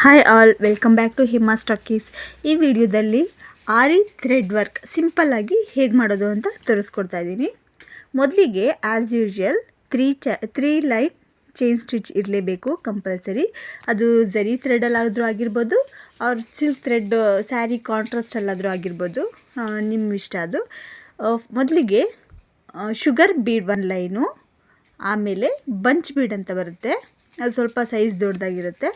Hi all, welcome back to Hima talkies. ಈ ವಿಡಿಯೋದಲ್ಲಿ ಆರಿ thread work ಸಿಂಪಲ್ಲಾಗಿ ಹೇಗೆ ಮಾಡೋದು ಅಂತ ತೋರಿಸ್ಕೊಡ್ತಾ ಇದ್ದೀನಿ. ಮೊದಲಿಗೆ as usual three line chain stitch ಇರಲೇಬೇಕು ಕಂಪಲ್ಸರಿ. ಅದು ಝರಿ ಥ್ರೆಡಲ್ಲಾದರೂ ಆಗಿರ್ಬೋದು, ಅವ್ರ ಸಿಲ್ಕ್ ಥ್ರೆಡ್ ಸ್ಯಾರಿ ಕಾಂಟ್ರಾಸ್ಟಲ್ಲಾದರೂ ಆಗಿರ್ಬೋದು, ನಿಮ್ಮ ಇಷ್ಟ ಅದು. ಮೊದಲಿಗೆ ಶುಗರ್ ಬೀಡ್ ಒಂದು ಲೈನು, ಆಮೇಲೆ ಬಂಚ್ ಬೀಡ್ ಅಂತ ಬರುತ್ತೆ, ಅದು ಸ್ವಲ್ಪ ಸೈಜ್ ದೊಡ್ಡದಾಗಿರುತ್ತೆ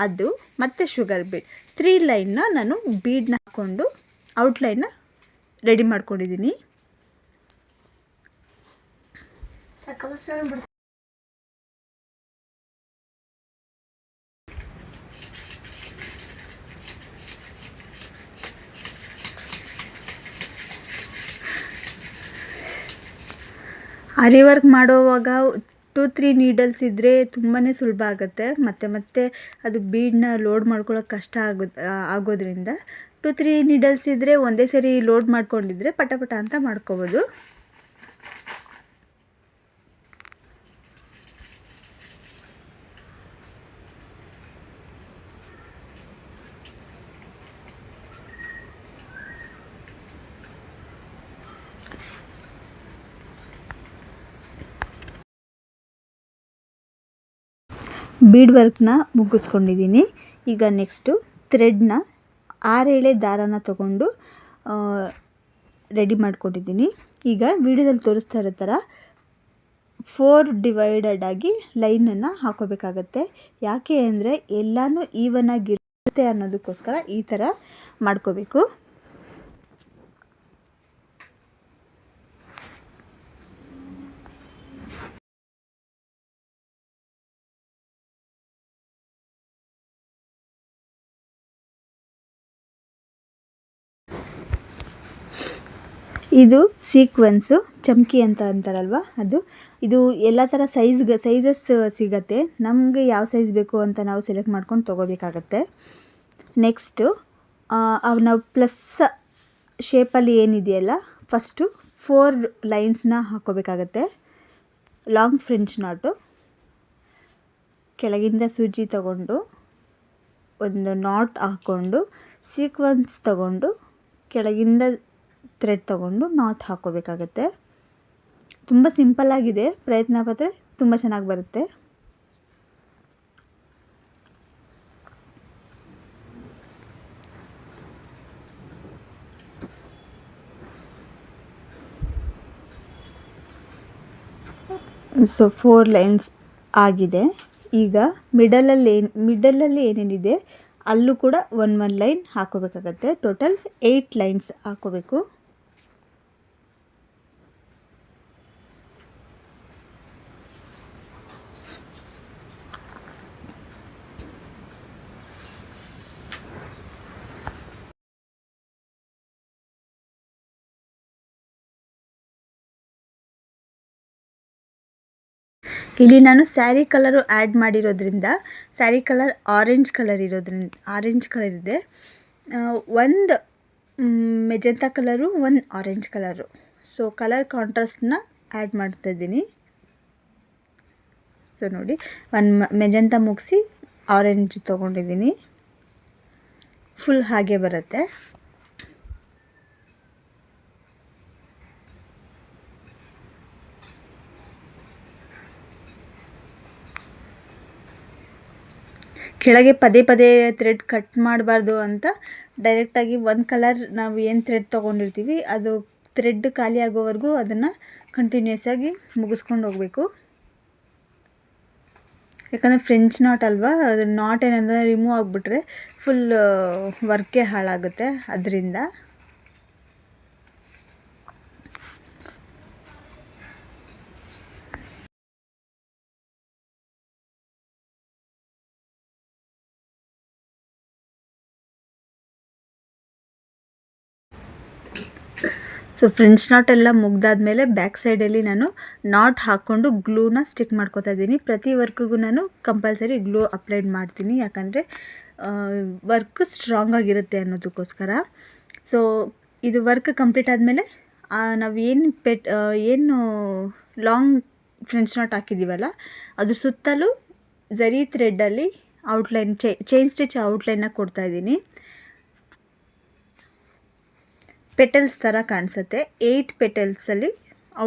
ಅದು, ಮತ್ತು ಶುಗರ್ ಬೀಡ್ 3 ಲೈನ್ನ ನಾನು ಬೀಡನ್ನ ಹಾಕ್ಕೊಂಡು ಔಟ್ಲೈನ್ನ ರೆಡಿ ಮಾಡ್ಕೊಂಡಿದ್ದೀನಿ. ಆರಿ ವರ್ಕ್ ಮಾಡೋವಾಗ 2-3 ನೀಡಲ್ಸ್ ಇದ್ದರೆ ತುಂಬಾ ಸುಲಭ ಆಗುತ್ತೆ. ಮತ್ತೆ ಅದು ಬೀಡನ್ನ ಲೋಡ್ ಮಾಡ್ಕೊಳ್ಳೋಕೆ ಕಷ್ಟ ಆಗೋದ್ರಿಂದ 2-3 ನೀಡಲ್ಸ್ ಇದ್ದರೆ ಒಂದೇ ಸರಿ ಲೋಡ್ ಮಾಡ್ಕೊಂಡಿದ್ರೆ ಪಟ ಅಂತ ಮಾಡ್ಕೋಬೋದು. ಬೀಡ್ ವರ್ಕ್ನ ಮುಗಿಸ್ಕೊಂಡಿದ್ದೀನಿ. ಈಗ ನೆಕ್ಸ್ಟು ಥ್ರೆಡ್ನ 6 ಎಳೆ ದಾರನ ತಗೊಂಡು ರೆಡಿ ಮಾಡ್ಕೊಂಡಿದ್ದೀನಿ. ಈಗ ವಿಡಿಯೋದಲ್ಲಿ ತೋರಿಸ್ತಾ ಇರೋ ಥರ 4 ಡಿವೈಡೆಡ್ ಆಗಿ ಲೈನನ್ನು ಹಾಕೋಬೇಕಾಗತ್ತೆ. ಯಾಕೆ ಅಂದರೆ ಎಲ್ಲನೂ ಈವನ್ ಆಗಿರುತ್ತೆ ಅನ್ನೋದಕ್ಕೋಸ್ಕರ ಈ ಥರ ಮಾಡ್ಕೋಬೇಕು. ಇದು ಸೀಕ್ವೆನ್ಸು ಚಮ್ಕಿ ಅಂತ ಅಂತಾರಲ್ವ ಅದು. ಇದು ಎಲ್ಲ ಥರ ಸೈಜಸ್ ಸಿಗತ್ತೆ. ನಮಗೆ ಯಾವ ಸೈಜ್ ಬೇಕು ಅಂತ ನಾವು ಸೆಲೆಕ್ಟ್ ಮಾಡ್ಕೊಂಡು ತೊಗೋಬೇಕಾಗತ್ತೆ. ನೆಕ್ಸ್ಟು ನಾವು ಪ್ಲಸ್ ಶೇಪಲ್ಲಿ ಏನಿದೆಯಲ್ಲ, ಫಸ್ಟು 4 ಲೈನ್ಸ್ನ ಹಾಕ್ಕೋಬೇಕಾಗತ್ತೆ. ಲಾಂಗ್ ಫ್ರೆಂಚ್ ನಾಟು ಕೆಳಗಿಂದ ಸೂಜಿ ತಗೊಂಡು ಒಂದು ನಾಟ್ ಹಾಕ್ಕೊಂಡು ಸೀಕ್ವೆನ್ಸ್ ತಗೊಂಡು ಕೆಳಗಿಂದ ಥ್ರೆಡ್ ತಗೊಂಡು ನಾಟ್ ಹಾಕ್ಕೋಬೇಕಾಗತ್ತೆ. ತುಂಬ ಸಿಂಪಲ್ಲಾಗಿದೆ, ಪ್ರಯತ್ನ ಪಟ್ಟರೆ ತುಂಬ ಚೆನ್ನಾಗಿ ಬರುತ್ತೆ. ಸೊ 4 ಲೈನ್ಸ್ ಆಗಿದೆ. ಈಗ ಮಿಡಲಲ್ಲಿ ಏನೇನಿದೆ ಅಲ್ಲೂ ಕೂಡ ಒಂದು ಲೈನ್ ಹಾಕ್ಕೋಬೇಕಾಗತ್ತೆ. ಟೋಟಲ್ 8 ಲೈನ್ಸ್ ಹಾಕ್ಕೋಬೇಕು. ಇಲ್ಲಿ ನಾನು ಸ್ಯಾರಿ ಕಲರು ಆ್ಯಡ್ ಮಾಡಿರೋದ್ರಿಂದ, ಸ್ಯಾರಿ ಕಲರ್ ಆರೆಂಜ್ ಕಲರ್ ಇದೆ. ಒಂದು ಮೆಜೆಂತಾ ಕಲರು, ಒಂದು ಆರೆಂಜ್ ಕಲರು. ಸೊ ಕಲರ್ ಕಾಂಟ್ರಾಸ್ಟನ್ನ ಆ್ಯಡ್ ಮಾಡ್ತಾಯಿದ್ದೀನಿ. ಸೊ ನೋಡಿ, ಒಂದು ಮೆಜೆಂತಾ ಮುಗಿಸಿ ಆರೆಂಜ್ ತೊಗೊಂಡಿದ್ದೀನಿ. ಫುಲ್ ಹಾಗೆ ಬರುತ್ತೆ. ಕೆಳಗೆ ಪದೇ ಥ್ರೆಡ್ ಕಟ್ ಮಾಡಬಾರ್ದು ಅಂತ ಡೈರೆಕ್ಟಾಗಿ ಒಂದು ಕಲರ್ ನಾವು ಏನು ಥ್ರೆಡ್ ತೊಗೊಂಡಿರ್ತೀವಿ ಅದು ಥ್ರೆಡ್ ಖಾಲಿ ಆಗೋವರೆಗೂ ಅದನ್ನು ಕಂಟಿನ್ಯೂಸ್ ಆಗಿ ಮುಗಿಸ್ಕೊಂಡು ಹೋಗಬೇಕು. ಯಾಕಂದರೆ ಫ್ರೆಂಚ್ ನಾಟ್ ಅಲ್ವಾ, ಅದು ನಾಟ್ ಏನಂದರೆ ರಿಮೂವ್ ಆಗಿಬಿಟ್ರೆ ಫುಲ್ ವರ್ಕೇ ಹಾಳಾಗುತ್ತೆ. ಅದರಿಂದ ಸೊ ಫ್ರೆಂಚ್ ನಾಟ್ ಎಲ್ಲ ಮುಗ್ದಾದ್ಮೇಲೆ ಬ್ಯಾಕ್ ಸೈಡಲ್ಲಿ ನಾನು ನಾಟ್ ಹಾಕ್ಕೊಂಡು ಗ್ಲೂನ ಸ್ಟಿಕ್ ಮಾಡ್ಕೊತಾ ಇದ್ದೀನಿ. ಪ್ರತಿ ವರ್ಕ್ಗೂ ನಾನು ಕಂಪಲ್ಸರಿ ಗ್ಲೂ ಅಪ್ಲೈಡ್ ಮಾಡ್ತೀನಿ, ಯಾಕಂದರೆ ವರ್ಕ್ ಸ್ಟ್ರಾಂಗ್ ಆಗಿರುತ್ತೆ ಅನ್ನೋದಕ್ಕೋಸ್ಕರ. ಸೊ ಇದು ವರ್ಕ್ ಕಂಪ್ಲೀಟ್ ಆದಮೇಲೆ ನಾವು ಏನು ಲಾಂಗ್ ಫ್ರೆಂಚ್ ನಾಟ್ ಹಾಕಿದ್ದೀವಲ್ಲ ಅದ್ರ ಸುತ್ತಲೂ ಝರಿ ಥ್ರೆಡ್ಡಲ್ಲಿ ಔಟ್ಲೈನ್ ಚೈನ್ ಸ್ಟಿಚ್ ಔಟ್ಲೈನ್ನ ಕೊಡ್ತಾಯಿದ್ದೀನಿ. ಪೆಟಲ್ಸ್ ಥರ ಕಾಣಿಸುತ್ತೆ. 8 ಪೆಟಲ್ಸಲ್ಲಿ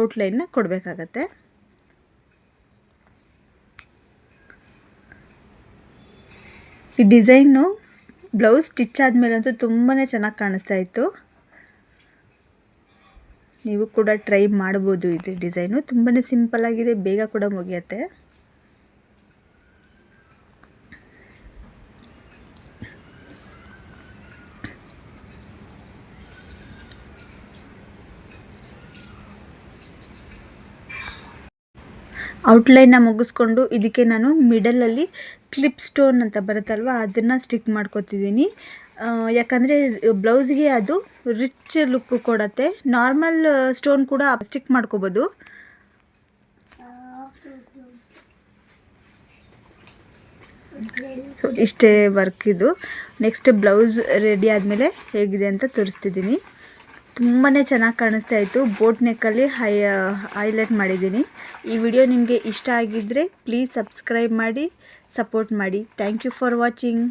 ಔಟ್ಲೈನ್ನ ಕೊಡಬೇಕಾಗತ್ತೆ. ಈ ಡಿಸೈನು ಬ್ಲೌಸ್ ಸ್ಟಿಚ್ ಆದಮೇಲಂತೂ ತುಂಬಾ ಚೆನ್ನಾಗಿ ಕಾಣಿಸ್ತಾ ಇತ್ತು. ನೀವು ಕೂಡ ಟ್ರೈ ಮಾಡ್ಬೋದು. ಇದು ಡಿಸೈನು ತುಂಬಾ ಸಿಂಪಲ್ಲಾಗಿದೆ, ಬೇಗ ಕೂಡ ಮುಗಿಯುತ್ತೆ. ಔಟ್ಲೈನ್ನ ಮುಗಿಸ್ಕೊಂಡು ಇದಕ್ಕೆ ನಾನು ಮಿಡಲಲ್ಲಿ ಕ್ಲಿಪ್ ಸ್ಟೋನ್ ಅಂತ ಬರುತ್ತಲ್ವ, ಅದನ್ನು ಸ್ಟಿಕ್ ಮಾಡ್ಕೊತಿದ್ದೀನಿ. ಯಾಕಂದರೆ ಬ್ಲೌಸ್ಗೆ ಅದು ರಿಚ್ ಲುಕ್ ಕೊಡುತ್ತೆ. ನಾರ್ಮಲ್ ಸ್ಟೋನ್ ಕೂಡ ಸ್ಟಿಕ್ ಮಾಡ್ಕೋಬೋದು. ಸೊ ಇಷ್ಟೇ ವರ್ಕ್ ಇದು. ನೆಕ್ಸ್ಟ್ ಬ್ಲೌಸ್ ರೆಡಿ ಆದಮೇಲೆ ಹೇಗಿದೆ ಅಂತ ತೋರಿಸ್ತಿದ್ದೀನಿ. ತುಂಬಾ ಚೆನ್ನಾಗಿ ಕಾಣಿಸ್ತಾ ಇತ್ತು. ಬೋಟ್ ನೆಕ್ಕಲ್ಲಿ ಹೈಲೈಟ್ ಮಾಡಿದ್ದೀನಿ. ಈ ವಿಡಿಯೋ ನಿಮಗೆ ಇಷ್ಟ ಆಗಿದ್ದರೆ ಪ್ಲೀಸ್ ಸಬ್ಸ್ಕ್ರೈಬ್ ಮಾಡಿ, ಸಪೋರ್ಟ್ ಮಾಡಿ. Thank you for watching.